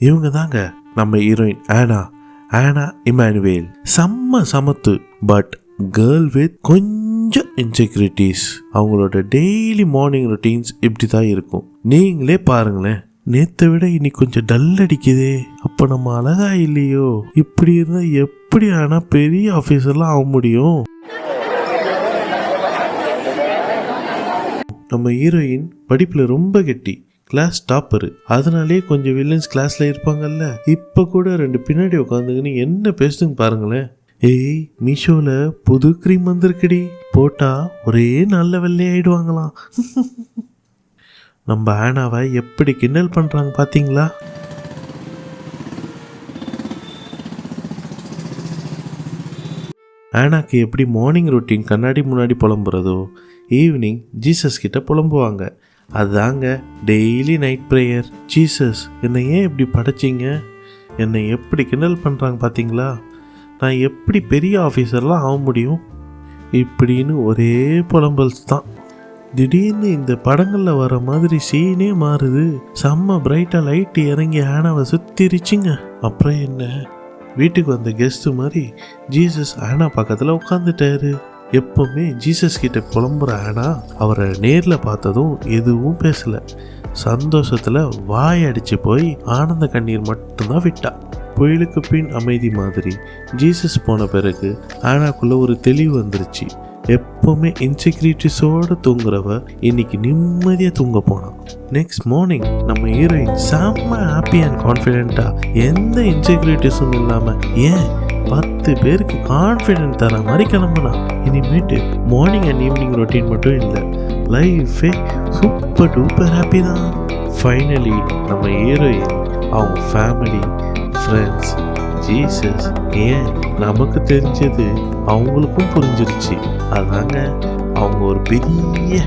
இவங்க தாங்க நம்ம ஹீரோயின் ஆனா இமானுவேல். செம்ம சமத்து, பட் கேர்ள் வித் கொஞ்சம் இன்செக்யூரிட்டிஸ். அவங்களோட டெய்லி மார்னிங் ரொட்டீன்ஸ் இப்படி தான் இருக்கும். நீங்களே பாருங்களேன், நேற்றை விட இன்னைக்கு கொஞ்சம் டல் அடிக்குதே, அப்போ நம்ம அழகா இல்லையோ? இப்படி இருந்தால் எப்படி ஆனால் பெரிய ஆஃபீஸர்லாம் ஆக முடியும்? நம்ம ஹீரோயின் படிப்பில் ரொம்ப கெட்டி, கிளாஸ் டாப்பரு. அதனாலே கொஞ்சம் வில்லன்ஸ் கிளாஸில் இருப்பாங்கல்ல. இப்போ கூட 2 பின்னாடி உட்காந்துங்கன்னு என்ன பேசுதுங்க பாருங்களேன். ஏய், மீஷோவில் புது க்ரீம் வந்திருக்குடி, போட்டா ஒரே நல்ல வெள்ளையாயிடுவாங்களாம். நம்ம ஆனாவை எப்படி கிண்டல் பண்ணுறாங்க பார்த்தீங்களா? ஆனாக்கு எப்படி மார்னிங் ரொட்டீன் கண்ணாடி முன்னாடி புலம்புறதோ, ஈவினிங் ஜீசஸ் கிட்ட புலம்புவாங்க. அதுதாங்க டெய்லி நைட் ப்ரேயர். ஜீசஸ், என்னை ஏன் இப்படி படைச்சிங்க? என்னை எப்படி கிண்டல் பண்ணுறாங்க பார்த்தீங்களா? நான் எப்படி பெரிய ஆஃபீஸர்லாம் ஆக முடியும்? இப்படின்னு ஒரே புலம்பல்ஸ் தான். திடீர்னு இந்த படங்களில் வர மாதிரி சீனே மாறுது. செம்ம பிரைட்டாக லைட்டு இறங்கி ஆனாவை சுத்திருச்சுங்க. அப்புறம் என்ன, வீட்டுக்கு வந்த கெஸ்ட் மாதிரி ஜீசஸ் ஆனா பக்கத்தில் உட்காந்துட்டாரு. எப்பவுமே ஜீசஸ் கிட்ட புலம்புற ஆனா அவரை நேரில் பார்த்ததும் எதுவும் பேசல. சந்தோஷத்தில் வாய் அடிச்சு போய் ஆனந்த கண்ணீர் மட்டும்தான் விட்டா. புயலுக்கு பின் அமைதி மாதிரி ஜீசஸ் போன பிறகு ஆனாக்குள்ள ஒரு தெளிவு வந்துருச்சு. எப்பவுமே இன்செக்யூரிட்டிஸோடு தூங்குறவ இன்னைக்கு நிம்மதியாக தூங்க போனான். நெக்ஸ்ட் மார்னிங் நம்ம ஹீரோயின் செம்ம ஹாப்பி அண்ட் கான்ஃபிடென்ட்டாக, எந்த இன்செக்யூரிட்டிஸும் இல்லாமல், ஏன் 10 பேருக்கு கான்ஃபிடென்ட் தர மாதிரி கிளம்புனா. இனிமேட்டு மார்னிங் அண்ட் ஈவினிங் ரொட்டீன் மட்டும் இல்லை, லைஃபே சூப்பர் டூப்பர் ஹாப்பி தான். ஃபைனலி நம்ம ஹீரோயின் அவங்க ஃபேமிலி, ஃப்ரெண்ட்ஸ், ஜீசஸ், ஏன் நமக்கு தெரிஞ்சது அவங்களுக்கும் புரிஞ்சிருச்சு. அதாங்க அவங்க ஒரு பெரிய